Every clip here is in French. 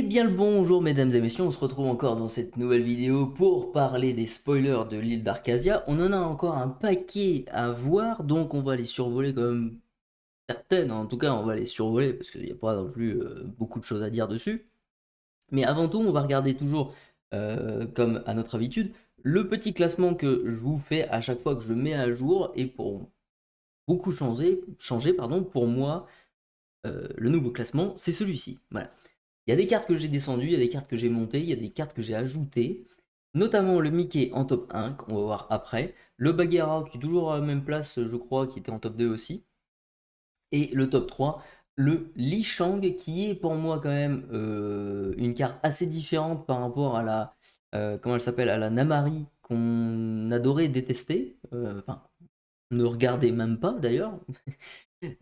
bien le bonjour mesdames et messieurs, on se retrouve encore dans cette nouvelle vidéo pour parler des spoilers de l'île d'Arcasia. On en a encore un paquet à voir, donc on va les survoler comme certaines, en tout cas on va les survoler parce qu'il n'y a pas non plus beaucoup de choses à dire dessus. Mais avant tout, on va regarder toujours, comme à notre habitude, le petit classement que je vous fais à chaque fois que je le mets à jour, et pour beaucoup changer pardon, pour moi, le nouveau classement, c'est celui-ci. Voilà. Il y a des cartes que j'ai descendues, il y a des cartes que j'ai montées, il y a des cartes que j'ai ajoutées, notamment le Mickey en top 1, qu'on va voir après, le Bagheera qui est toujours à la même place, je crois, qui était en top 2 aussi, et le top 3, le Li Shang, qui est pour moi quand même une carte assez différente par rapport à la, comment elle s'appelle, à la Namari qu'on adorait détester, enfin, ne regardez même pas d'ailleurs,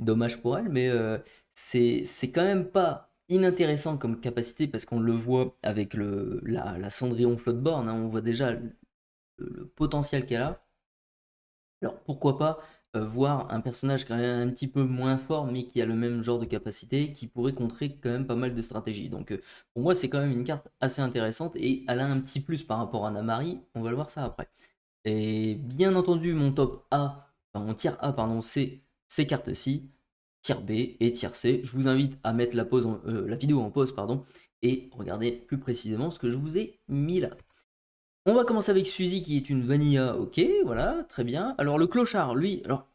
dommage pour elle, mais c'est quand même pas inintéressant comme capacité parce qu'on le voit avec la Cendrillon Floatborn, hein, on voit déjà le potentiel qu'elle a. Alors pourquoi pas voir un personnage quand même un petit peu moins fort mais qui a le même genre de capacité qui pourrait contrer quand même pas mal de stratégies. Donc pour moi c'est quand même une carte assez intéressante et elle a un petit plus par rapport à Namari, on va le voir ça après. Et bien entendu mon top A, enfin, mon tier A pardon, c'est ces cartes-ci, tier B et tier C. Je vous invite à mettre la vidéo en pause pardon, et regarder plus précisément ce que je vous ai mis là. On va commencer avec Suzy qui est une Vanilla, ok, voilà, très bien. Alors le clochard, lui, alors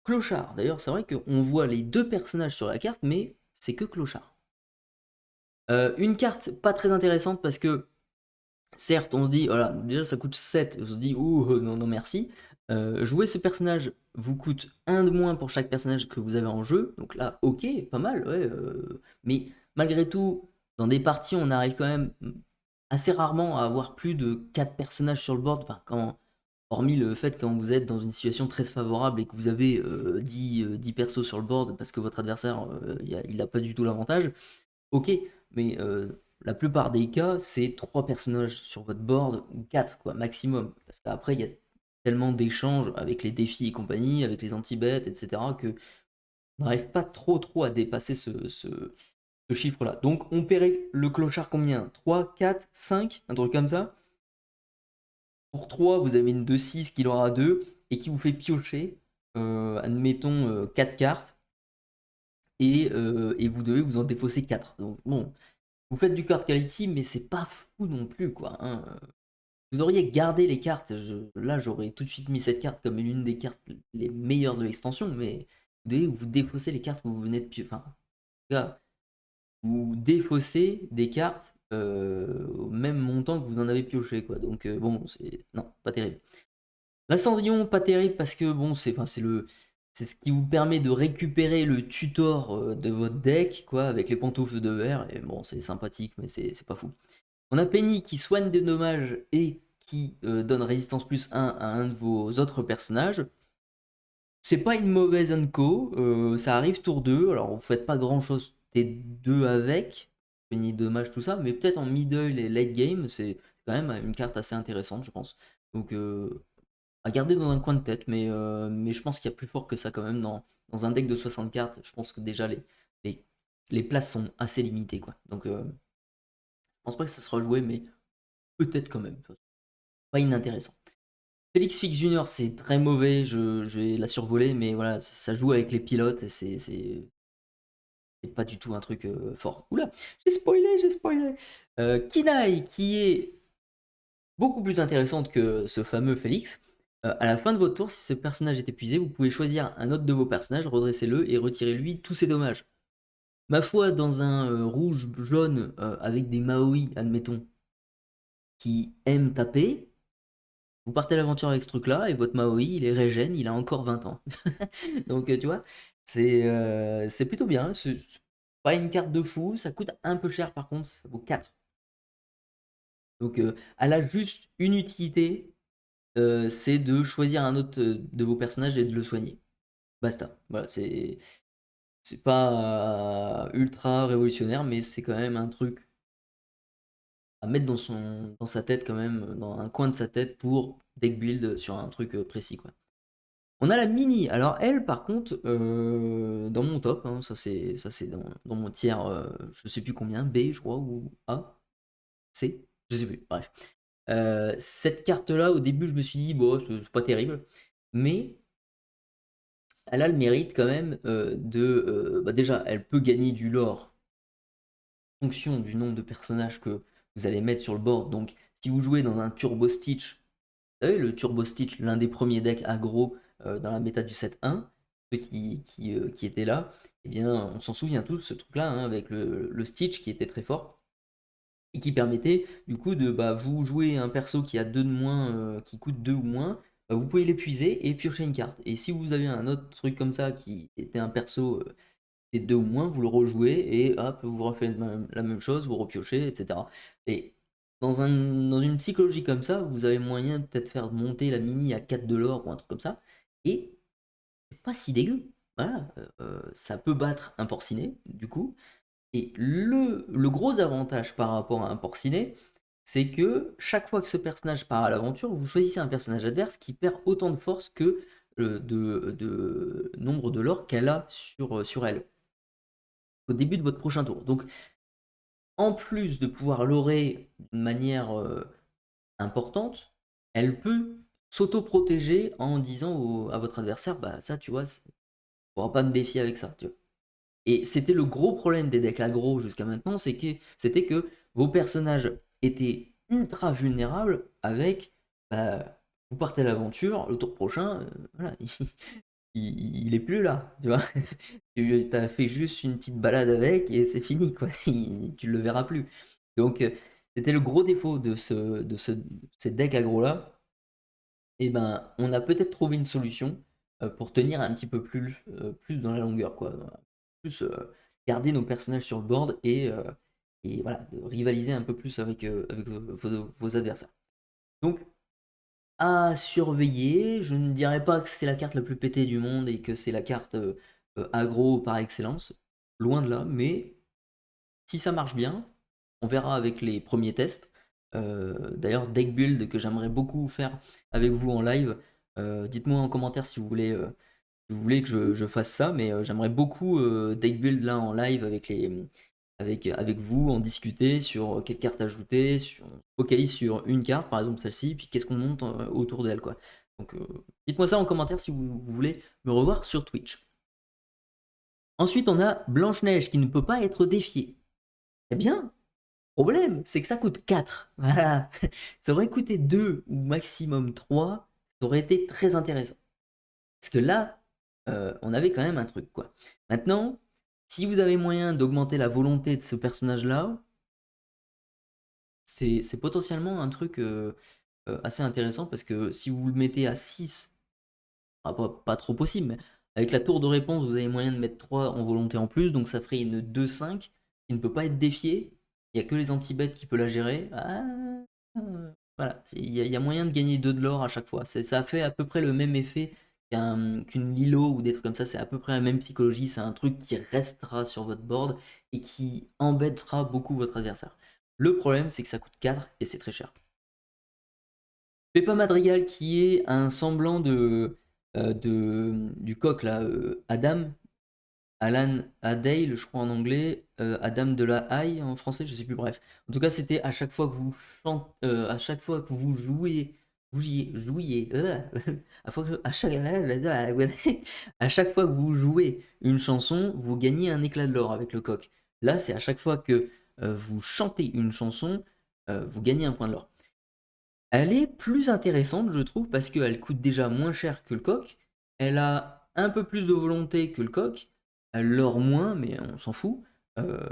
clochard, d'ailleurs c'est vrai qu'on voit les deux personnages sur la carte, mais c'est que clochard. Une carte pas très intéressante parce que certes on se dit, voilà, déjà ça coûte 7, on se dit, ouh, non, non merci. Jouer ce personnage vous coûte un de moins pour chaque personnage que vous avez en jeu, donc là ok, pas mal, ouais, mais malgré tout, dans des parties on arrive quand même assez rarement à avoir plus de 4 personnages sur le board, enfin, hormis le fait quand vous êtes dans une situation très favorable et que vous avez 10 persos sur le board parce que votre adversaire il n'a pas du tout l'avantage, ok, mais la plupart des cas c'est 3 personnages sur votre board ou 4 quoi, maximum, parce qu'après il y a tellement d'échanges avec les défis et compagnie, avec les anti-bêtes, etc., que on n'arrive pas trop à dépasser ce chiffre-là. Donc on paierait le clochard combien? 3, 4, 5, un truc comme ça. Pour 3, vous avez une 2-6 qui l'aura 2 et qui vous fait piocher, admettons, 4 cartes, et vous devez vous en défausser 4. Donc bon, vous faites du card quality, mais c'est pas fou non plus, quoi, hein. Vous auriez gardé les cartes, là j'aurais tout de suite mis cette carte comme l'une des cartes les meilleures de l'extension, mais vous devez vous défausser les cartes que vous venez de piocher. Enfin, en tout cas, vous défaussez des cartes au même montant que vous en avez pioché, quoi. Donc bon, c'est... Non, pas terrible. La Cendrillon, pas terrible parce que bon, c'est ce qui vous permet de récupérer le tutor de votre deck, quoi, avec les pantoufles de verre, et bon, c'est sympathique, mais c'est pas fou. On a Penny qui soigne des dommages et qui donne résistance plus 1 à un de vos autres personnages. C'est pas une mauvaise unco, ça arrive tour 2, alors vous faites pas grand chose T2 avec, Penny dommage tout ça, mais peut-être en middle et late game, c'est quand même une carte assez intéressante, je pense. Donc à garder dans un coin de tête, mais je pense qu'il y a plus fort que ça quand même dans un deck de 60 cartes. Je pense que déjà les, les places sont assez limitées, quoi. Donc je pense pas que ça sera joué, mais peut-être quand même. Pas inintéressant. Félix Fix Junior, c'est très mauvais, je vais la survoler, mais voilà, ça joue avec les pilotes et c'est pas du tout un truc fort. Oula, j'ai spoilé. Kinaï, qui est beaucoup plus intéressante que ce fameux Félix. À la fin de votre tour, si ce personnage est épuisé, vous pouvez choisir un autre de vos personnages, redressez-le et retirez lui tous ses dommages. Ma foi, dans un rouge jaune avec des Maui, admettons, qui aiment taper, vous partez à l'aventure avec ce truc-là et votre Maui, il est régène, il a encore 20 ans. Donc tu vois, c'est plutôt bien. C'est pas une carte de fou, ça coûte un peu cher par contre, ça vaut 4. Donc elle a juste une utilité, c'est de choisir un autre de vos personnages et de le soigner. Basta. Voilà, c'est pas ultra révolutionnaire, mais c'est quand même un truc à mettre dans sa tête quand même, dans un coin de sa tête pour deck build sur un truc précis, quoi. On a la mini. Alors elle, par contre, dans mon top, hein, ça c'est dans mon tiers, je sais plus combien, B je crois, ou A, C, je sais plus, bref. Cette carte-là, au début, je me suis dit, bon, c'est pas terrible, mais elle a le mérite quand même bah déjà, elle peut gagner du lore en fonction du nombre de personnages que vous allez mettre sur le board. Donc, si vous jouez dans un Turbo Stitch, vous savez, le Turbo Stitch, l'un des premiers decks aggro dans la méta du set 1, ceux qui étaient là, eh bien, on s'en souvient tous, ce truc-là, hein, avec le Stitch qui était très fort et qui permettait du coup de bah, vous jouer un perso qui a 2 de moins, qui coûte 2 ou moins, bah, vous pouvez l'épuiser et piocher une carte. Et si vous avez un autre truc comme ça qui était un perso et 2 ou moins, vous le rejouez et hop, vous refaites la même chose, vous repiochez, etc. Et dans une psychologie comme ça, vous avez moyen de peut-être faire monter la mini à 4 de l'or ou un truc comme ça. Et c'est pas si dégueu. Voilà, ça peut battre un porcinet, du coup. Et le gros avantage par rapport à un porcinet, c'est que chaque fois que ce personnage part à l'aventure, vous choisissez un personnage adverse qui perd autant de force que de nombre de l'or qu'elle a sur elle au début de votre prochain tour. Donc, en plus de pouvoir l'orer d'une manière importante, elle peut s'auto-protéger en disant à votre adversaire, bah ça tu vois, tu pourras pas me défier avec ça. Tu vois. Et c'était le gros problème des decks aggro jusqu'à maintenant, c'était que vos personnages étaient ultra vulnérables avec, bah, vous partez à l'aventure, le tour prochain, voilà, il est plus là, tu vois. Tu as fait juste une petite balade avec et c'est fini, quoi. Tu le verras plus. Donc, c'était le gros défaut ces decks aggro-là. Et ben, on a peut-être trouvé une solution pour tenir un petit peu plus dans la longueur, quoi. Plus garder nos personnages sur le board et voilà, de rivaliser un peu plus avec vos adversaires. Donc, à surveiller. Je ne dirais pas que c'est la carte la plus pétée du monde et que c'est la carte aggro par excellence. Loin de là, mais si ça marche bien, on verra avec les premiers tests. D'ailleurs, deck build que j'aimerais beaucoup faire avec vous en live. Dites-moi en commentaire si vous voulez que je fasse ça, mais j'aimerais beaucoup deck build là en live avec vous, en discuter sur quelle carte ajouter, on se focalise sur une carte, par exemple celle-ci, puis qu'est-ce qu'on monte autour d'elle, quoi. Donc dites-moi ça en commentaire si vous voulez me revoir sur Twitch. Ensuite, on a Blanche-Neige qui ne peut pas être défiée. Eh bien, problème, c'est que ça coûte 4. Voilà. Ça aurait coûté 2 ou maximum 3, ça aurait été très intéressant. Parce que là, on avait quand même un truc, quoi. Maintenant, si vous avez moyen d'augmenter la volonté de ce personnage-là, c'est potentiellement un truc assez intéressant parce que si vous le mettez à 6, pas trop possible, mais avec la tour de réponse, vous avez moyen de mettre 3 en volonté en plus, donc ça ferait une 2-5 qui ne peut pas être défiée. Il n'y a que les anti-bêtes qui peuvent la gérer. Ah, voilà, il y a moyen de gagner 2 de l'or à chaque fois. Ça fait à peu près le même effet qu'une Lilo ou des trucs comme ça. C'est à peu près la même psychologie. C'est un truc qui restera sur votre board et qui embêtera beaucoup votre adversaire. Le problème, c'est que ça coûte 4 et c'est très cher. Peppa Madrigal qui est un semblant du coq là, Adam, Alan Adale, je crois en anglais, Adam de la Haye en français, je sais plus, bref. En tout cas, c'était à chaque fois que vous chantez, à chaque fois que vous jouiez, à chaque fois que vous jouez une chanson, vous gagnez un éclat de l'or avec le coq. Là, c'est à chaque fois que vous chantez une chanson, vous gagnez un point de l'or. Elle est plus intéressante, je trouve, parce qu'elle coûte déjà moins cher que le coq. Elle a un peu plus de volonté que le coq. Elle leurre moins, mais on s'en fout. Euh,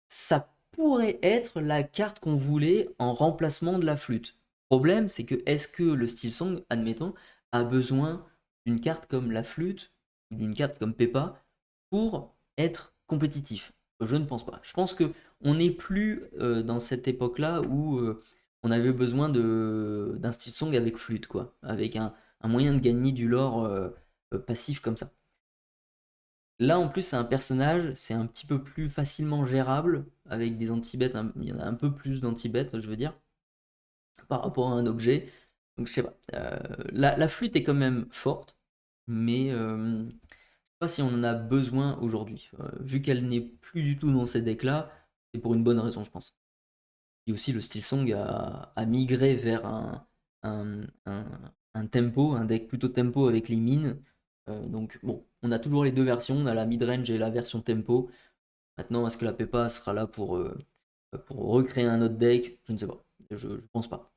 Ça pourrait être la carte qu'on voulait en remplacement de la flûte. Problème, c'est que est-ce que le style song, admettons, a besoin d'une carte comme la flûte ou d'une carte comme Peppa pour être compétitif? Je ne pense pas. Je pense que on n'est plus dans cette époque-là où on avait besoin d'un style song avec flûte, quoi, avec un moyen de gagner du lore passif comme ça. Là, en plus, c'est un personnage, c'est un petit peu plus facilement gérable, avec des anti-bêtes, il y en a un peu plus d'anti-bêtes, je veux dire, par rapport à un objet. Donc, je sais pas. La flûte est quand même forte, mais je sais pas si on en a besoin aujourd'hui. Vu qu'elle n'est plus du tout dans ces decks-là, c'est pour une bonne raison, je pense. Et aussi, le Steel Song a migré vers un, un- un tempo, un deck plutôt tempo avec les mines. Donc bon, on a toujours les deux versions, on a la mid-range et la version tempo. Maintenant, est-ce que la Pepa sera là pour recréer un autre deck? Je ne sais pas. Je pense pas.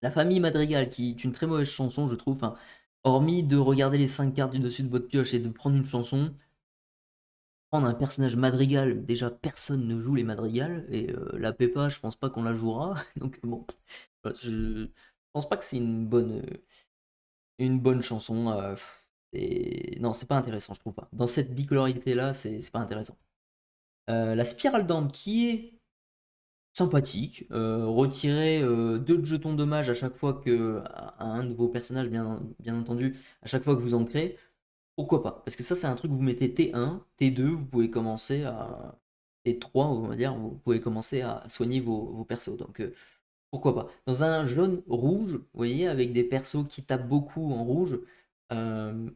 La famille Madrigal, qui est une très mauvaise chanson, je trouve. Enfin, hormis de regarder les 5 cartes du dessus de votre pioche et de prendre une chanson, prendre un personnage Madrigal, déjà personne ne joue les Madrigal, et la Pepa, je pense pas qu'on la jouera. Donc bon, voilà, je pense pas que c'est une bonne chanson. Non, c'est pas intéressant, je trouve pas. Dans cette bicolorité-là, c'est pas intéressant. La spirale d'ambre qui est sympathique. Retirer 2 jetons dommage à chaque fois que à un de vos personnages, bien entendu, à chaque fois que vous en créez, pourquoi pas? Parce que ça, c'est un truc, vous mettez T1, T2, vous pouvez commencer à. T3, on va dire, vous pouvez commencer à soigner vos persos. Donc pourquoi pas? Dans un jaune rouge, vous voyez, avec des persos qui tapent beaucoup en rouge, euh,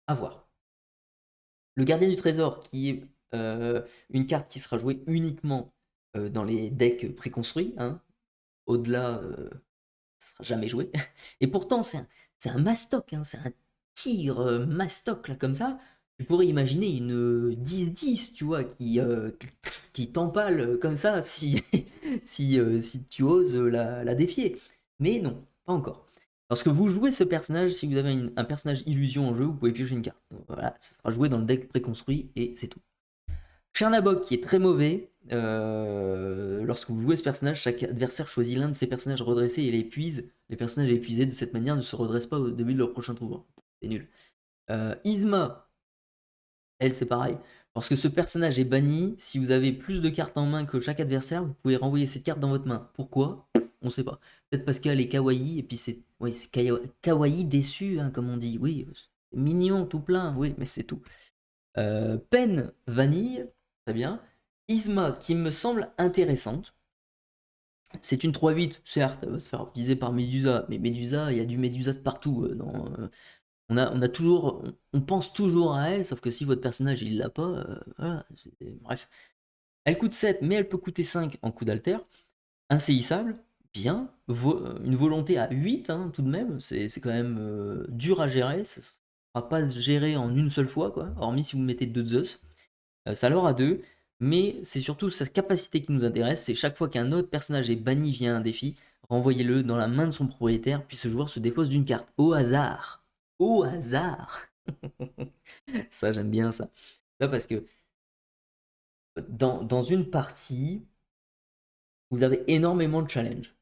à voir. Le gardien du trésor, qui est une carte qui sera jouée uniquement dans les decks préconstruits, hein. Au-delà, ça sera jamais joué. Et pourtant, c'est un mastoc, hein, c'est un tigre mastoc, là, comme ça. Tu pourrais imaginer une 10-10, tu vois, qui t'empale comme ça si, si tu oses la défier. Mais non, pas encore. Lorsque vous jouez ce personnage, si vous avez un personnage illusion en jeu, vous pouvez piocher une carte. Voilà, ça sera joué dans le deck préconstruit et c'est tout. Chernabog qui est très mauvais. Lorsque vous jouez ce personnage, chaque adversaire choisit l'un de ses personnages redressés et l'épuise. Les personnages épuisés de cette manière ne se redressent pas au début de leur prochain tour. C'est nul. Isma, elle c'est pareil. Lorsque ce personnage est banni, si vous avez plus de cartes en main que chaque adversaire, vous pouvez renvoyer cette carte dans votre main. Pourquoi? On sait pas. Peut-être parce qu'elle est kawaii et puis c'est oui, c'est kawaii déçu, hein, comme on dit. Oui, mignon tout plein, oui, mais c'est tout. Pen Vanille, très bien. Isma, qui me semble intéressante. C'est une 3-8, certes, elle va se faire viser par Médusa, mais Médusa, il y a du Médusa de partout. On a toujours, on pense toujours à elle, sauf que si votre personnage il l'a pas, voilà, bref. Elle coûte 7, mais elle peut coûter 5 en coup d'alter. Insaisissable, bien. Une volonté à 8, hein, tout de même, c'est quand même dur à gérer. Ça ne sera pas géré en une seule fois, quoi, hormis si vous mettez 2 Zeus. Ça l'aura 2, mais c'est surtout sa capacité qui nous intéresse. C'est chaque fois qu'un autre personnage est banni via un défi, renvoyez-le dans la main de son propriétaire, puis ce joueur se défausse d'une carte. Au hasard. Au hasard. Ça, j'aime bien ça. Ça parce que dans une partie, vous avez énormément de challenges.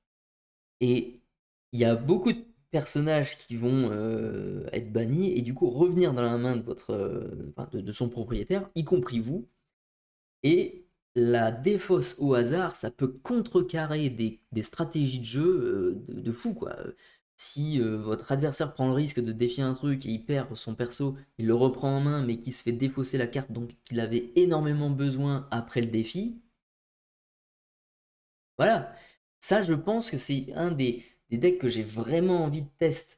Et il y a beaucoup de personnages qui vont être bannis et du coup revenir dans la main de votre, enfin, de son propriétaire, y compris vous. Et la défausse au hasard, ça peut contrecarrer des stratégies de jeu de fou, quoi. Si votre adversaire prend le risque de défier un truc et il perd son perso, il le reprend en main, mais qu'il se fait défausser la carte donc qu'il avait énormément besoin après le défi, voilà. Ça, je pense que c'est un des decks que j'ai vraiment envie de tester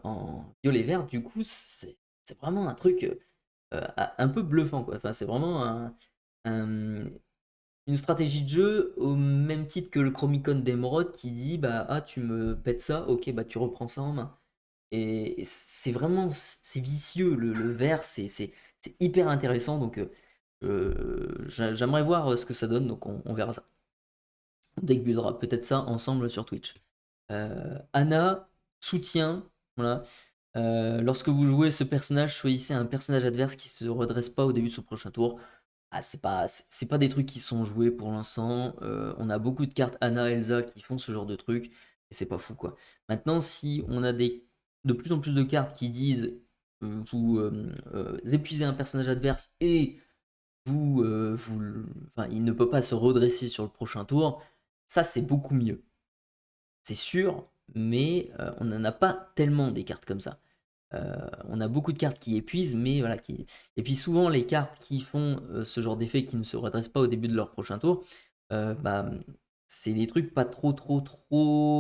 en violet vert. Du coup, c'est vraiment un truc un peu bluffant, quoi. Enfin, c'est vraiment un- une stratégie de jeu au même titre que le Chromicon d'Emeraude qui dit bah ah tu me pètes ça, ok bah tu reprends ça en main. Et c'est vraiment c'est vicieux le vert, c'est hyper intéressant donc j'aimerais voir ce que ça donne donc on verra ça. On débutera peut-être ça ensemble sur Twitch. Anna, soutien, voilà. Lorsque vous jouez ce personnage, choisissez un personnage adverse qui se redresse pas au début de son prochain tour. Ah, c'est pas des trucs qui sont joués pour l'instant. On a beaucoup de cartes Anna, Elsa qui font ce genre de trucs. Et c'est pas fou quoi. Maintenant, si on a de plus en plus de cartes qui disent vous épuisez un personnage adverse et enfin, il ne peut pas se redresser sur le prochain tour, ça c'est beaucoup mieux. C'est sûr, mais on n'en a pas tellement des cartes comme ça. On a beaucoup de cartes qui épuisent, mais voilà. Et puis souvent, les cartes qui font ce genre d'effet, qui ne se redressent pas au début de leur prochain tour, bah, c'est des trucs pas trop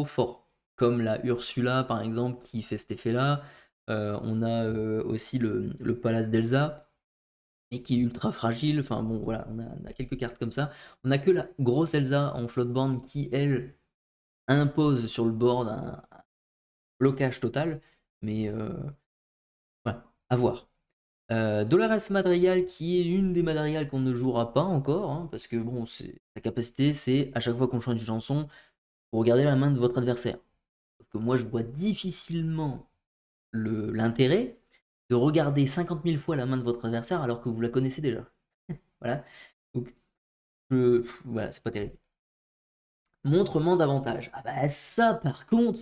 forts. Comme la Ursula, par exemple, qui fait cet effet-là. On a aussi le Palace d'Elsa, et qui est ultra fragile. Enfin bon, voilà, on a quelques cartes comme ça. On a que la grosse Elsa en floatboard qui, elle, impose sur le board un blocage total. Mais voilà, à voir. Dolores Madrigal, qui est une des Madrigals qu'on ne jouera pas encore, hein, parce que bon, sa capacité, c'est à chaque fois qu'on chante une chanson, vous regardez la main de votre adversaire. Sauf que moi, je vois difficilement l'intérêt de regarder 50 000 fois la main de votre adversaire alors que vous la connaissez déjà. Voilà. Donc, voilà, c'est pas terrible. Montrement d'avantage. Ah bah ça, par contre,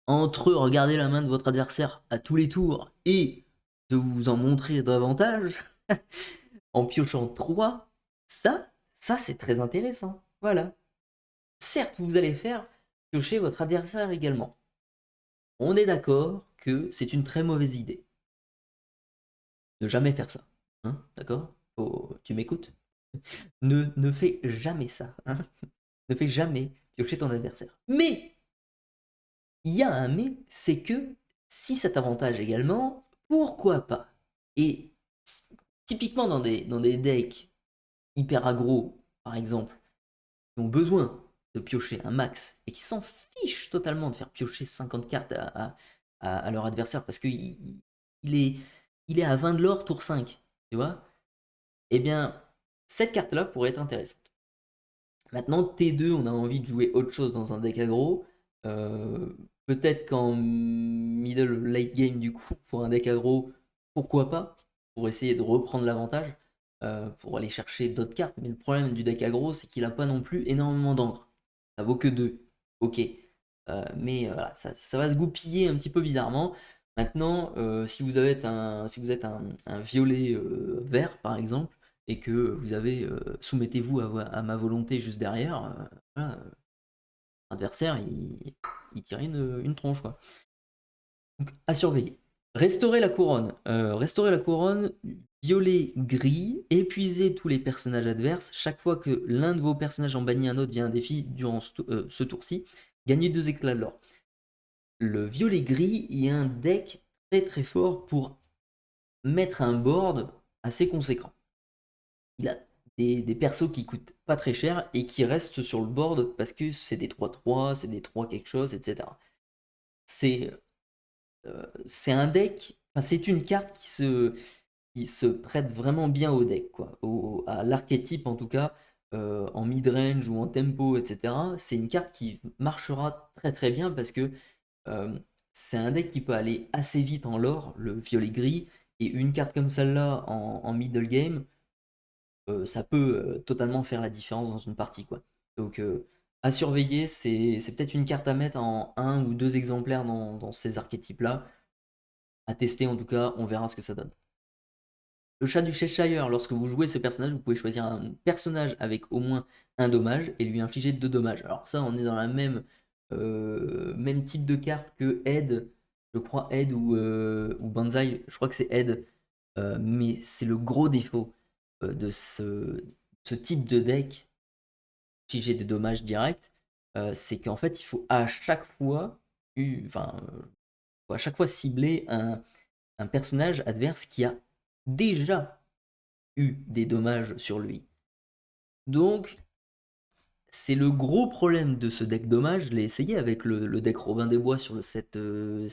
entre regarder la main de votre adversaire à tous les tours et de vous en montrer davantage, en piochant 3, ça c'est très intéressant. Voilà. Certes, vous allez faire piocher votre adversaire également. On est d'accord que c'est une très mauvaise idée. Ne jamais faire ça. Hein, d'accord? Tu m'écoutes? Ne fais jamais ça. Hein, ne fais jamais piocher ton adversaire. Mais, il y a un mais, c'est que si cet avantage également, pourquoi pas? Et typiquement dans des decks hyper aggro, par exemple, qui ont besoin de piocher un max et qui s'en fichent totalement de faire piocher 50 cartes à leur adversaire parce qu'il est, il est à 20 de l'or tour 5, tu vois? Eh bien, cette carte-là pourrait être intéressante. Maintenant, T2, on a envie de jouer autre chose dans un deck aggro. Euh, Peut-être qu'en middle late game, du coup, pour un deck aggro, pourquoi pas, pour essayer de reprendre l'avantage, pour aller chercher d'autres cartes. Mais le problème du deck aggro, c'est qu'il n'a pas non plus énormément d'encre. Ça vaut que 2. Ok. Mais voilà, ça va se goupiller un petit peu bizarrement. Maintenant, si vous êtes un violet vert, par exemple, et que vous avez soumettez-vous à ma volonté juste derrière, voilà, l'adversaire il tire une tronche quoi. Donc à surveiller. Restaurer la couronne, violet gris, épuiser tous les personnages adverses. Chaque fois que l'un de vos personnages en bannit un autre via un défi durant ce tour-ci, gagnez 2 éclats de l'or. Le violet gris est un deck très très fort pour mettre un board assez conséquent. Il a des persos qui coûtent pas très cher et qui restent sur le board parce que c'est des 3-3, c'est des 3 quelque chose, etc. C'est c'est un deck, enfin, c'est une carte qui se prête vraiment bien au deck, quoi, à l'archétype en tout cas, en mid-range ou en tempo, etc. C'est une carte qui marchera très très bien parce que euh, c'est un deck qui peut aller assez vite en lore, le violet gris, et une carte comme celle-là en middle game, ça peut totalement faire la différence dans une partie, quoi. Donc à surveiller, c'est peut-être une carte à mettre en un ou deux exemplaires dans ces archétypes-là. À tester en tout cas, on verra ce que ça donne. Le chat du Cheshire, lorsque vous jouez ce personnage, vous pouvez choisir un personnage avec au moins un dommage et lui infliger 2 dommages. Alors ça, on est dans la même type de carte que Ed, je crois Ed ou Banzai, je crois que c'est Ed, mais c'est le gros défaut de ce type de deck, infliger des dommages directs, c'est qu'en fait, il faut à chaque fois, enfin, faut à chaque fois cibler un personnage adverse qui a déjà eu des dommages sur lui. Donc, c'est le gros problème de ce deck dommage. Je l'ai essayé avec le deck Robin des Bois sur le 7-5,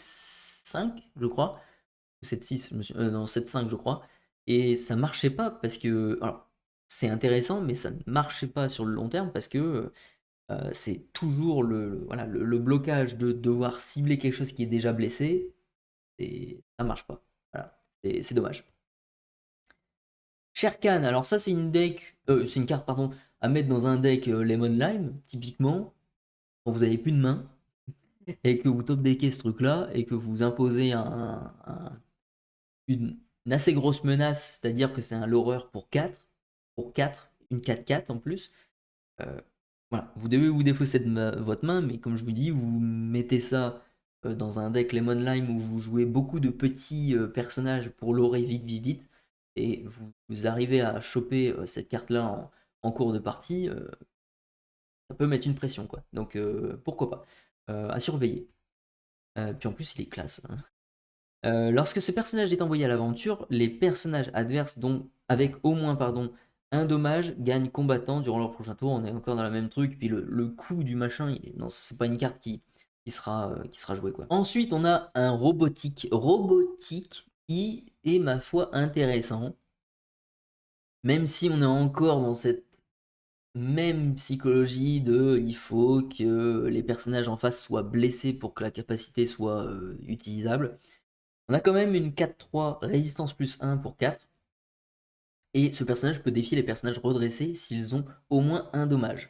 je crois. Ou 7-6, non, 7-5, je crois. Et ça marchait pas parce que. Alors, c'est intéressant, mais ça ne marchait pas sur le long terme parce que c'est toujours voilà, le blocage de devoir cibler quelque chose qui est déjà blessé. Et ça marche pas. Voilà, c'est dommage. Sherkan, alors ça c'est une carte pardon, à mettre dans un deck Lemon Lime, typiquement, quand vous avez plus de main, et que vous top deckez ce truc-là, et que vous imposez une assez grosse menace, c'est-à-dire que c'est un loreur pour 4 une 4-4 en plus. Euh, voilà, vous devez vous défausser de votre main, mais comme je vous dis, vous mettez ça dans un deck Lemon Lime où vous jouez beaucoup de petits personnages pour lorer vite, vite, vite, et vous arrivez à choper cette carte-là en cours de partie, ça peut mettre une pression, quoi. Donc pourquoi pas. À surveiller. Puis en plus, il est classe, hein. Lorsque ce personnage est envoyé à l'aventure, les personnages adverses dont, avec au moins un dommage gagnent combattant durant leur prochain tour. On est encore dans le même truc. Puis le coût du machin, non, c'est pas une carte qui sera jouée, quoi. Ensuite, on a un robotique. Robotique qui est, ma foi, intéressant. Même si on est encore dans cette même psychologie de il faut que les personnages en face soient blessés pour que la capacité soit utilisable. On a quand même une 4-3 résistance plus 1 pour 4. Et ce personnage peut défier les personnages redressés s'ils ont au moins un dommage.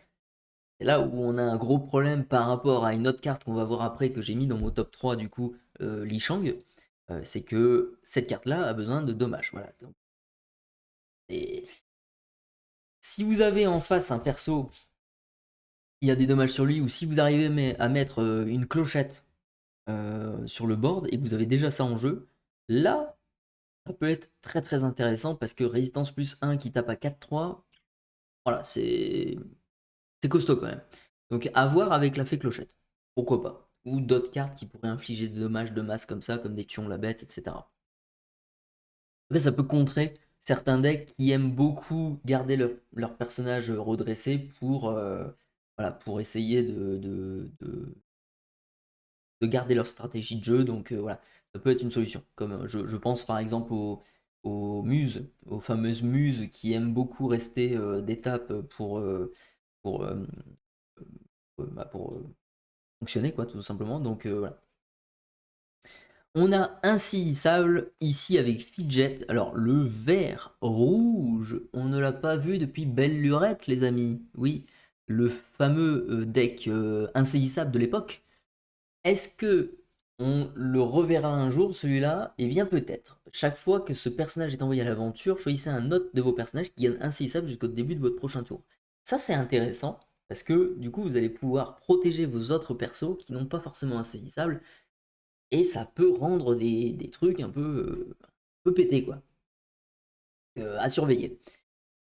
C'est là où on a un gros problème par rapport à une autre carte qu'on va voir après que j'ai mis dans mon top 3 du coup, Li Shang. C'est que cette carte-là a besoin de dommages. Voilà. Et si vous avez en face un perso qui a des dommages sur lui, ou si vous arrivez à mettre une clochette sur le board et que vous avez déjà ça en jeu, là, ça peut être très très intéressant parce que résistance plus 1 qui tape à 4-3, voilà, c'est costaud quand même. Donc à voir avec la fée clochette, pourquoi pas. Ou d'autres cartes qui pourraient infliger des dommages de masse comme ça, comme des Tion la bête, etc. En tout cas, ça peut contrer certains decks qui aiment beaucoup garder leur personnage redressé voilà, pour essayer de garder leur stratégie de jeu. Donc voilà, ça peut être une solution. Comme je pense par exemple aux muses, aux fameuses muses qui aiment beaucoup rester d'étape pour, euh, pour fonctionner, quoi, tout simplement. Donc voilà. On a insaisissable ici avec Fidget. Alors le vert rouge, on ne l'a pas vu depuis belle lurette, les amis. Oui, le fameux deck insaisissable de l'époque. Est-ce que on le reverra un jour, celui-là? Eh bien peut-être. Chaque fois que ce personnage est envoyé à l'aventure, choisissez un autre de vos personnages qui gagne insaisissable jusqu'au début de votre prochain tour. Ça c'est intéressant, parce que du coup vous allez pouvoir protéger vos autres persos qui n'ont pas forcément insaisissable, et ça peut rendre des trucs un peu pétés, quoi. À surveiller.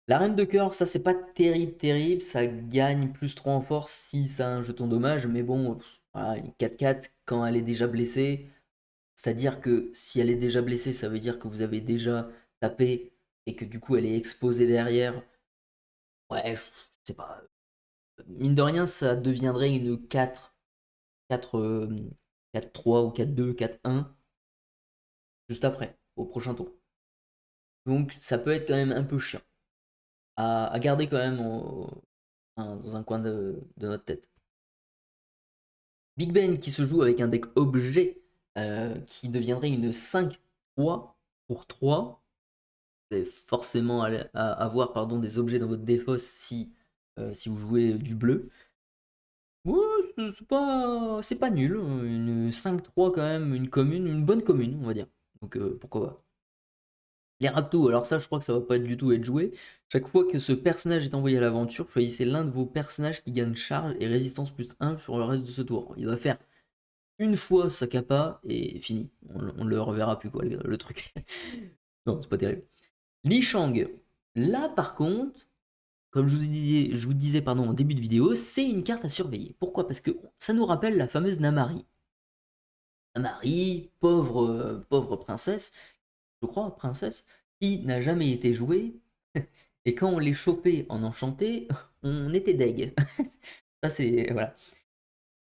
La reine de cœur, ça c'est pas terrible, terrible, ça gagne plus 3 en force si ça a un jeton dommage, mais bon, voilà, une 4-4 quand elle est déjà blessée, c'est-à-dire que si elle est déjà blessée, ça veut dire que vous avez déjà tapé et que du coup elle est exposée derrière. Ouais, je sais pas. Mine de rien, ça deviendrait une 4, 4-3 ou 4-2, 4-1 juste après, au prochain tour. Donc ça peut être quand même un peu chiant à garder quand même dans un coin de notre tête. Big Ben qui se joue avec un deck objet qui deviendrait une 5-3 pour 3. Vous allez forcément avoir des objets dans votre défausse si vous jouez du bleu. Ouais, c'est pas nul. Une 5-3 quand même, une bonne commune, on va dire. Donc pourquoi pas. Les Raptos, alors ça je crois que ça va pas du tout être joué. Chaque fois que ce personnage est envoyé à l'aventure, choisissez l'un de vos personnages qui gagne charge et résistance plus 1 sur le reste de ce tour. Il va faire une fois sa capa et fini. On le reverra plus, quoi, le truc. Non, c'est pas terrible. Li Shang, là par contre, comme je vous disais pardon, en début de vidéo, c'est une carte à surveiller. Pourquoi? Parce que ça nous rappelle la fameuse Namari. Namari, pauvre princesse, je crois, princesse, qui n'a jamais été jouée. Et quand on les chopait en enchanté, on était deg. Ça c'est voilà.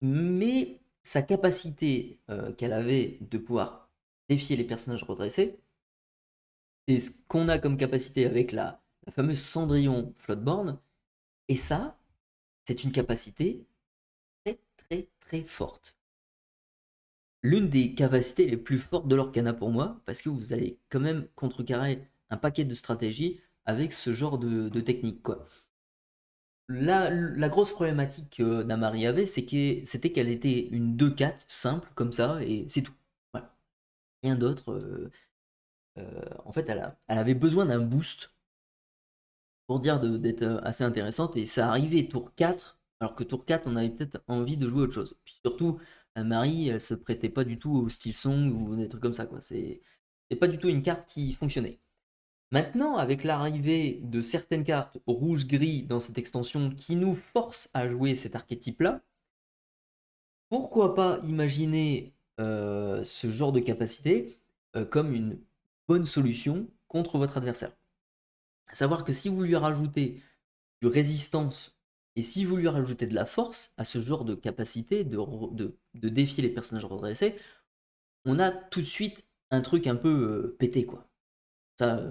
Mais sa capacité qu'elle avait de pouvoir défier les personnages redressés, c'est ce qu'on a comme capacité avec la fameuse Cendrillon Floodborn. Et ça, c'est une capacité très très très forte. L'une des capacités les plus fortes de l'Orcana pour moi, parce que vous allez quand même contrecarrer un paquet de stratégies avec ce genre de technique, quoi. La grosse problématique que Namari avait, c'était qu'elle était une 2-4 simple comme ça, et c'est tout. Voilà. Rien d'autre. En fait, elle avait besoin d'un boost pour dire d'être assez intéressante, et ça arrivait tour 4, alors que tour 4, on avait peut-être envie de jouer autre chose. Puis surtout, Marie, elle se prêtait pas du tout au style song ou des trucs comme ça, quoi. C'est pas du tout une carte qui fonctionnait. Maintenant, avec l'arrivée de certaines cartes rouge-gris dans cette extension qui nous forcent à jouer cet archétype-là, pourquoi pas imaginer ce genre de capacité comme une bonne solution contre votre adversaire. À savoir que si vous lui rajoutez de résistance et si vous lui rajoutez de la force à ce genre de capacité de défier les personnages redressés, on a tout de suite un truc un peu pété, quoi. Ça,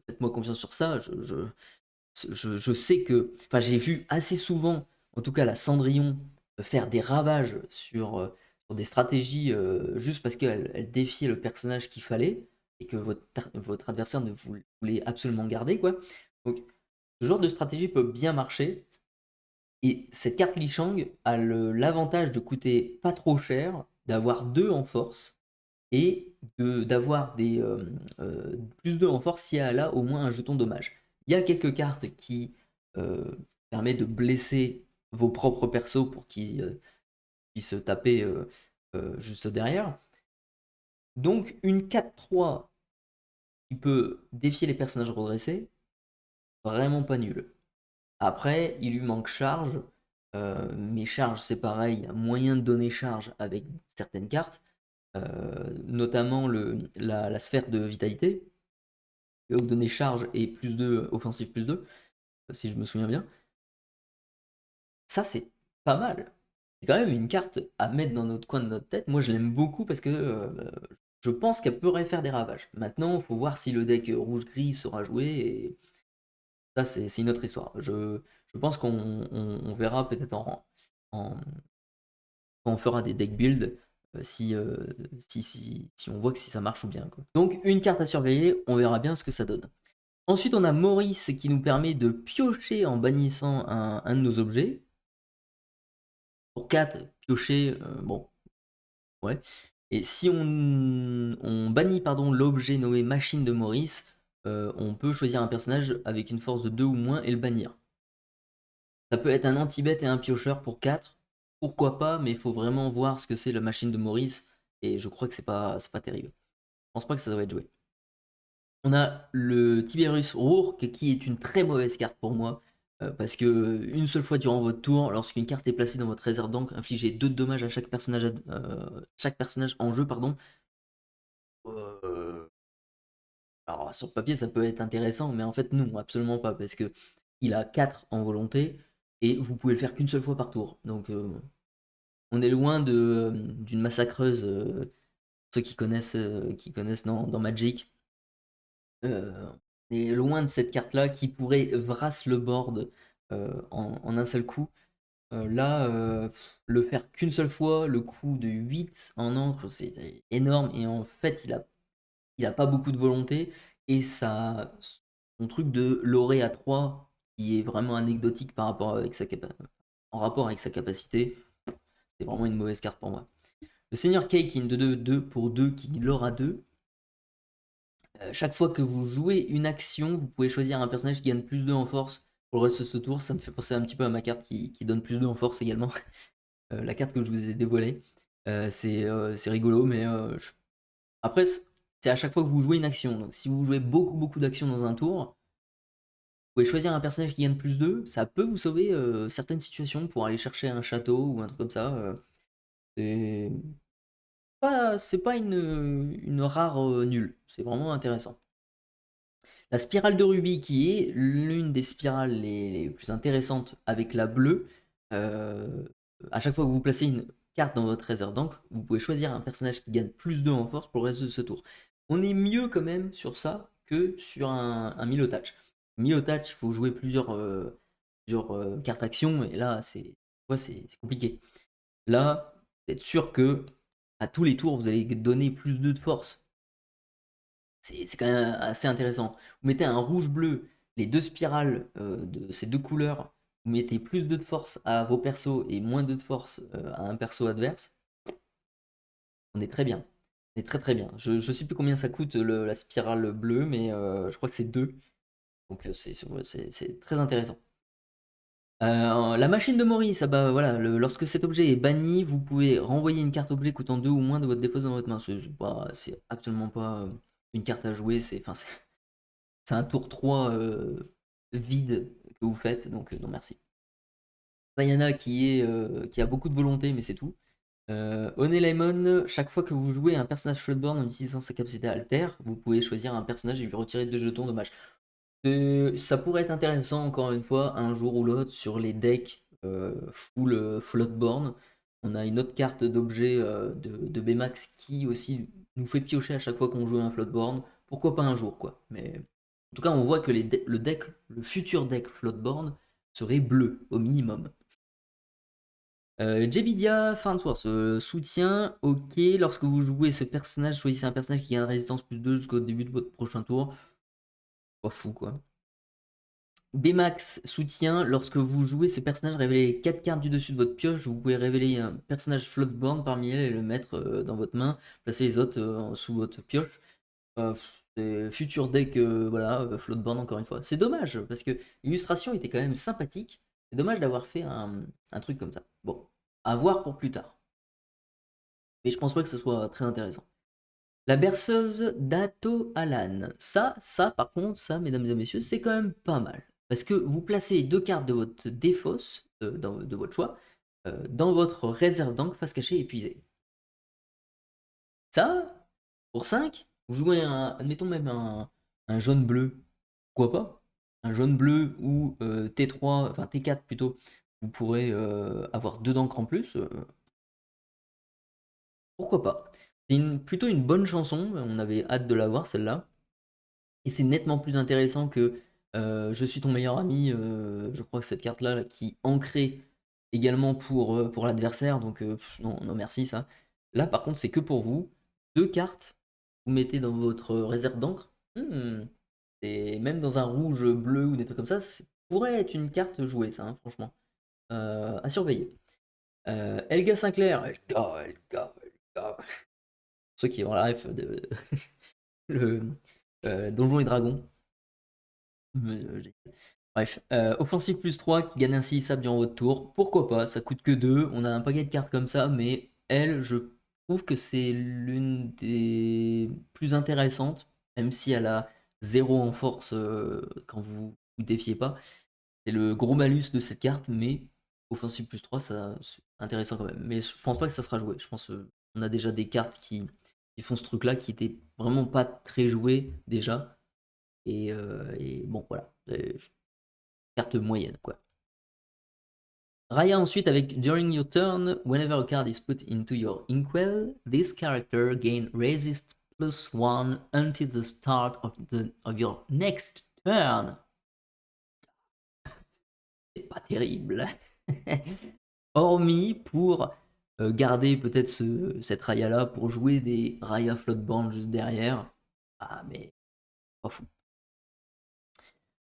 faites-moi confiance sur ça. Je sais que. Enfin, j'ai vu assez souvent, en tout cas, la Cendrillon faire des ravages sur des stratégies juste parce qu'elle défiait le personnage qu'il fallait et que votre adversaire ne voulait absolument garder, quoi. Donc, ce genre de stratégie peut bien marcher. Et cette carte Li Shang a l'avantage de coûter pas trop cher, d'avoir 2 en force et d'avoir des plus 2 en force si elle a au moins un jeton dommage. Il y a quelques cartes qui permettent de blesser vos propres persos pour qu'ils puissent taper juste derrière. Donc une 4-3 qui peut défier les personnages redressés, vraiment pas nul. Après, il lui manque charge. Mais charge, c'est pareil, il y a moyen de donner charge avec certaines cartes, notamment la sphère de vitalité, qui va vous donner charge et plus 2, offensif plus 2, si je me souviens bien. Ça, c'est pas mal. C'est quand même une carte à mettre dans notre coin de notre tête. Moi, je l'aime beaucoup parce que je pense qu'elle pourrait faire des ravages. Maintenant, il faut voir si le deck rouge-gris sera joué. Et ça, c'est une autre histoire. Je pense qu'on verra peut-être en- quand on fera des deck builds si on voit que si ça marche ou bien, quoi. Donc, une carte à surveiller, on verra bien ce que ça donne. Ensuite, on a Maurice qui nous permet de piocher en bannissant un de nos objets. Pour 4, piocher, bon, ouais. Et si on bannit l'objet nommé machine de Maurice, on peut choisir un personnage avec une force de 2 ou moins et le bannir. Ça peut être un anti-bête et un piocheur pour 4. Pourquoi pas, mais il faut vraiment voir ce que c'est la machine de Maurice. Et je crois que c'est pas terrible. Je pense pas que ça doit être joué. On a le Tiberius Rourke qui est une très mauvaise carte pour moi. Parce que une seule fois durant votre tour, lorsqu'une carte est placée dans votre réserve d'encre, infligez 2 de dommages à chaque personnage en jeu. Pardon. Euh, alors sur le papier ça peut être intéressant, mais en fait non, absolument pas. Parce que il a 4 en volonté et vous pouvez le faire qu'une seule fois par tour. Donc on est loin d'une massacreuse. Ceux qui connaissent dans Magic. On est loin de cette carte-là qui pourrait vras le board en un seul coup. Là, le faire qu'une seule fois, le coût de 8 en encre, c'est énorme. Et en fait, il a pas beaucoup de volonté. Et ça, son truc de l'oré à 3 qui est vraiment anecdotique en rapport avec sa capacité, c'est vraiment une mauvaise carte pour moi. Le Seigneur Keikin de 2 pour 2 qui l'aura 2. Chaque fois que vous jouez une action, vous pouvez choisir un personnage qui gagne plus 2 en force pour le reste de ce tour. Ça me fait penser un petit peu à ma carte qui donne plus 2 en force également. La carte que je vous ai dévoilée. C'est rigolo, mais après, c'est à chaque fois que vous jouez une action. Donc si vous jouez beaucoup d'actions dans un tour, vous pouvez choisir un personnage qui gagne plus 2. Ça peut vous sauver certaines situations pour aller chercher un château ou un truc comme ça. C'est c'est pas une rare nulle. C'est vraiment intéressant. La spirale de rubis, qui est l'une des spirales les plus intéressantes avec la bleue. À chaque fois que vous placez une carte dans votre réserve d'encre, vous pouvez choisir un personnage qui gagne plus 2 en force pour le reste de ce tour. On est mieux quand même sur ça que sur un Milotouch. Milotouch, il faut jouer plusieurs cartes actions, et là, c'est compliqué. Là, vous êtes sûr que à tous les tours, vous allez donner plus 2 de force. C'est quand même assez intéressant. Vous mettez un rouge-bleu, les 2 spirales de ces 2 couleurs, vous mettez plus 2 de force à vos persos et moins 2 de force à un perso adverse. On est très bien. On est très bien. Je sais plus combien ça coûte la spirale bleue, mais je crois que c'est 2. Donc c'est très intéressant. La machine de Maurice, ah bah voilà, lorsque cet objet est banni, vous pouvez renvoyer une carte objet coûtant 2 ou moins de votre défausse dans votre main. C'est absolument pas une carte à jouer, c'est un tour 3 vide que vous faites, donc non merci. Vaiana qui a beaucoup de volonté, mais c'est tout. Onelemon, chaque fois que vous jouez un personnage Floodborn en utilisant sa capacité alter, vous pouvez choisir un personnage et lui retirer 2 jetons, dommage. Ça pourrait être intéressant, encore une fois, un jour ou l'autre, sur les decks full Floodborn. On a une autre carte d'objet de Baymax qui aussi nous fait piocher à chaque fois qu'on joue un Floodborn. Pourquoi pas un jour, quoi. Mais en tout cas, on voit que le futur deck Floodborn serait bleu, au minimum. Jebidia, fin de source, soutien, ok, lorsque vous jouez ce personnage, choisissez un personnage qui gagne résistance +2 jusqu'au début de votre prochain tour. Pas fou quoi. Bmax, soutien, lorsque vous jouez ce personnage, révélez 4 cartes du dessus de votre pioche, vous pouvez révéler un personnage Floodborn parmi elles et le mettre dans votre main, placer les autres sous votre pioche. Futur deck, voilà, Floodborn encore une fois. C'est dommage, parce que l'illustration était quand même sympathique, c'est dommage d'avoir fait un truc comme ça. Bon, à voir pour plus tard. Mais je pense pas que ce soit très intéressant. La berceuse d'Ato Alan. Ça, par contre, ça, mesdames et messieurs, c'est quand même pas mal. Parce que vous placez 2 cartes de votre défausse, de votre choix, dans votre réserve d'encre face cachée épuisée. Ça, pour 5, vous jouez admettons même un jaune-bleu. Pourquoi pas? Un jaune-bleu ou T3, enfin T4 plutôt, vous pourrez avoir 2 d'encre en plus. Pourquoi pas? C'est plutôt une bonne chanson, on avait hâte de la voir celle-là. Et c'est nettement plus intéressant que Je suis ton meilleur ami, je crois que cette carte-là là, qui ancrée également pour l'adversaire, donc non, non merci ça. Là par contre c'est que pour vous, 2 cartes, vous mettez dans votre réserve d'encre, et même dans un rouge, bleu ou des trucs comme ça, pourrait être une carte jouée ça, hein, franchement. À surveiller. Elga Sinclair, Elga. Ceux qui ont la ref de le Donjons et Dragons. Bref, offensive +3 qui gagne ainsi sable durant votre tour. Pourquoi pas, ça coûte que 2. On a un paquet de cartes comme ça, mais elle, je trouve que c'est l'une des plus intéressantes, même si elle a 0 en force quand vous vous défiez pas. C'est le gros malus de cette carte, mais offensive +3, ça c'est intéressant quand même. Mais je pense pas que ça sera joué. Je pense qu'on a déjà des cartes qui font ce truc-là qui étaient vraiment pas très jouées déjà. Et bon, voilà. Carte moyenne, quoi. Raya ensuite avec During your turn, whenever a card is put into your inkwell, this character gain resist +1 until the start of your next turn. C'est pas terrible. Hormis pour garder peut-être cette Raya là pour jouer des Raya Floodborn juste derrière. Ah mais pas fou.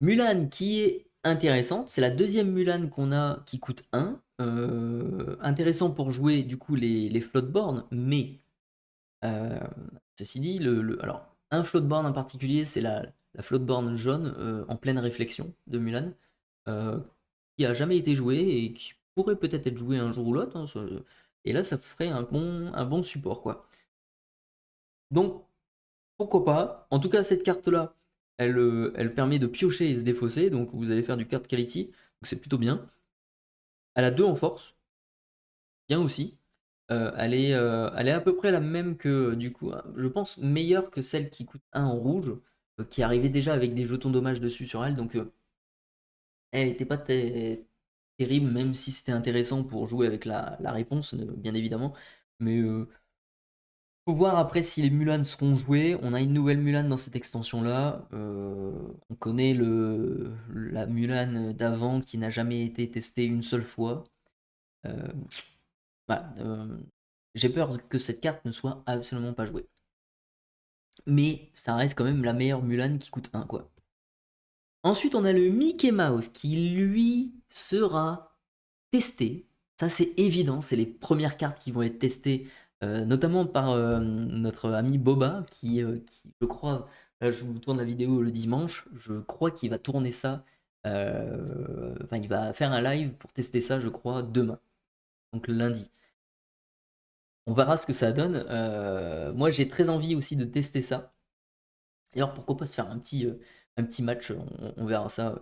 Mulan qui est intéressante, c'est la deuxième Mulan qu'on a qui coûte 1. Intéressant pour jouer du coup les Floodborn, mais ceci dit, alors un Floodborn en particulier, c'est la Floodborn jaune en pleine réflexion de Mulan, qui a jamais été jouée et qui pourrait peut-être être jouée un jour ou l'autre, hein, et là ça ferait un bon support quoi. Donc pourquoi pas, en tout cas cette carte là, elle permet de piocher et se défausser, donc vous allez faire du card quality, donc c'est plutôt bien. Elle a 2 en force, bien aussi. Elle est à peu près la même que, du coup, je pense meilleure que celle qui coûte 1 en rouge, qui arrivait déjà avec des jetons dommages dessus sur elle, donc elle n'était pas terrible, même si c'était intéressant pour jouer avec la réponse, bien évidemment. Mais faut voir après si les Mulan seront joués. On a une nouvelle Mulan dans cette extension-là. On connaît la Mulan d'avant qui n'a jamais été testée une seule fois. Euh, voilà, j'ai peur que cette carte ne soit absolument pas jouée. Mais ça reste quand même la meilleure Mulan qui coûte 1, quoi. Ensuite, on a le Mickey Mouse qui, lui, sera testé. Ça, c'est évident. C'est les premières cartes qui vont être testées, notamment par notre ami Boba, qui, je crois, là, je vous tourne la vidéo le dimanche, je crois qu'il va tourner ça. Enfin, il va faire un live pour tester ça, je crois, demain. Donc lundi. On verra ce que ça donne. Moi, j'ai très envie aussi de tester ça. D'ailleurs, pourquoi pas se faire un petit match, on verra ça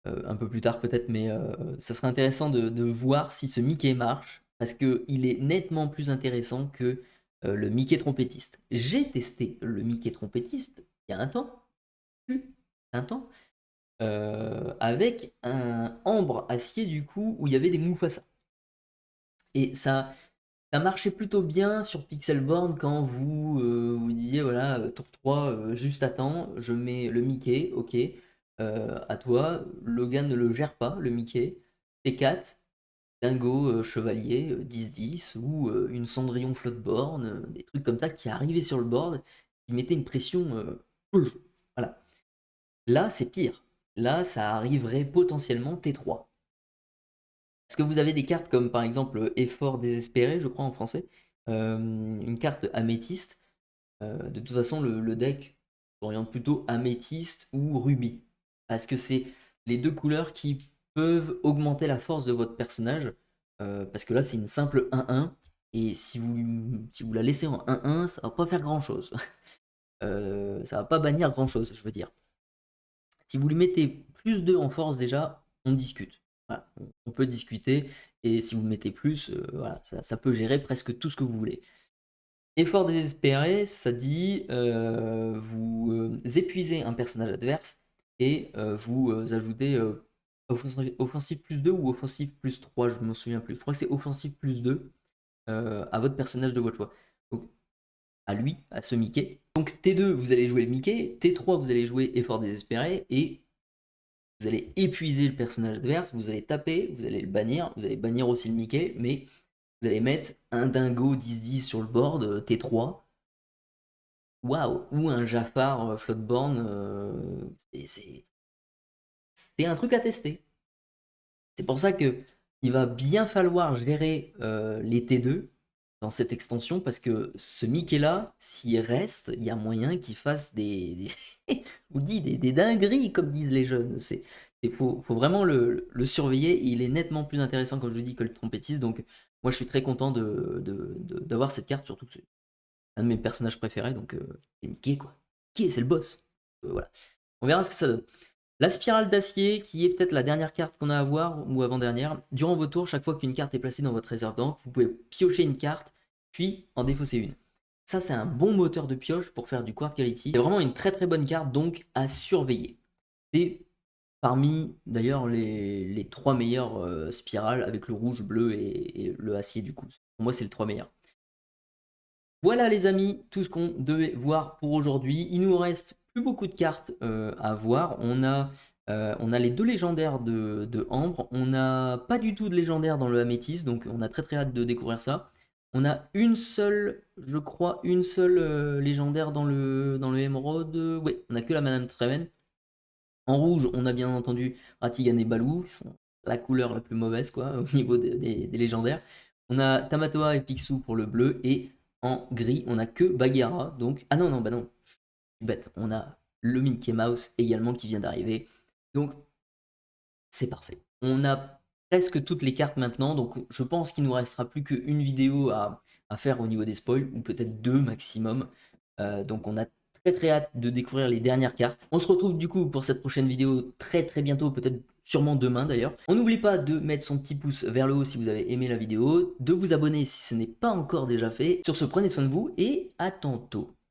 un peu plus tard peut-être, mais ça serait intéressant de voir si ce Mickey marche, parce qu'il est nettement plus intéressant que le Mickey trompettiste. J'ai testé le Mickey trompettiste il y a un temps, avec un ambre acier du coup, où il y avait des Mufasa. Et ça marchait plutôt bien sur Pixelborn quand vous disiez voilà, tour 3, juste à temps, je mets le Mickey, ok, à toi, Logan ne le gère pas, le Mickey, T4, Dingo Chevalier, 10-10, ou une Cendrillon Floatborn, des trucs comme ça qui arrivaient sur le board, qui mettaient une pression, voilà. Là, c'est pire. Là, ça arriverait potentiellement T3. Parce que vous avez des cartes comme par exemple Effort désespéré, je crois en français, une carte améthyste. De toute façon, le deck s'oriente plutôt améthyste ou rubis. Parce que c'est les deux couleurs qui peuvent augmenter la force de votre personnage. Parce que là, c'est une simple 1-1. Et si vous la laissez en 1-1, ça va pas faire grand chose. Ça va pas bannir grand chose, je veux dire. Si vous lui mettez plus 2 en force déjà, on discute. Voilà, on peut discuter, et si vous mettez plus, voilà, ça peut gérer presque tout ce que vous voulez. Effort désespéré, ça dit vous épuisez un personnage adverse et vous ajoutez offensive plus 2 ou offensive plus 3, je ne m'en souviens plus. Je crois que c'est offensive plus 2 à votre personnage de votre choix. Donc à lui, à ce Mickey. Donc T2, vous allez jouer le Mickey, T3, vous allez jouer Effort désespéré, et vous allez épuiser le personnage adverse, vous allez taper, vous allez le bannir, vous allez bannir aussi le Mickey, mais vous allez mettre un Dingo 10-10 sur le board, T3, waouh, ou un Jafar Floatborn, c'est un truc à tester. C'est pour ça que il va bien falloir gérer les T2 dans cette extension, parce que ce Mickey là, s'il reste, il y a moyen qu'il fasse je vous dis, des dingueries, comme disent les jeunes. Faut vraiment le surveiller, et il est nettement plus intéressant, comme je vous dis, que le trompettiste. Donc moi je suis très content d'avoir cette carte, surtout que c'est un de mes personnages préférés, donc c'est Mickey quoi. Mickey, c'est le boss. Voilà. On verra ce que ça donne. La spirale d'acier, qui est peut-être la dernière carte qu'on a à voir, ou avant-dernière. Durant vos tours, chaque fois qu'une carte est placée dans votre réserve d'encre, vous pouvez piocher une carte, puis en défausser une. Ça, c'est un bon moteur de pioche pour faire du Quart Quality. C'est vraiment une très très bonne carte, donc à surveiller. C'est parmi d'ailleurs les 3 meilleures spirales, avec le rouge, bleu et le acier du coup. Pour moi, c'est le 3 meilleurs. Voilà les amis, tout ce qu'on devait voir pour aujourd'hui. Il nous reste plus beaucoup de cartes à voir. On a les 2 légendaires de Ambre. On n'a pas du tout de légendaire dans le Améthyste, donc on a très très hâte de découvrir ça. On a une seule, je crois, une seule légendaire dans le Émeraude. Oui, on a que la Madame Treven. En rouge, on a bien entendu Ratigan et Baloo, qui sont la couleur la plus mauvaise quoi, au niveau des légendaires. On a Tamatoa et Picsou pour le bleu, et en gris, on a que Bagheera. Donc, ah non, non, bah non, je suis bête. On a le Mickey Mouse également qui vient d'arriver. Donc, c'est parfait. On a presque toutes les cartes maintenant, donc je pense qu'il nous restera plus qu'une vidéo à faire au niveau des spoils, ou peut-être 2 maximum. Donc on a très très hâte de découvrir les dernières cartes. On se retrouve du coup pour cette prochaine vidéo très très bientôt, peut-être sûrement demain d'ailleurs. On n'oublie pas de mettre son petit pouce vers le haut si vous avez aimé la vidéo, de vous abonner si ce n'est pas encore déjà fait. Sur ce, prenez soin de vous et à tantôt.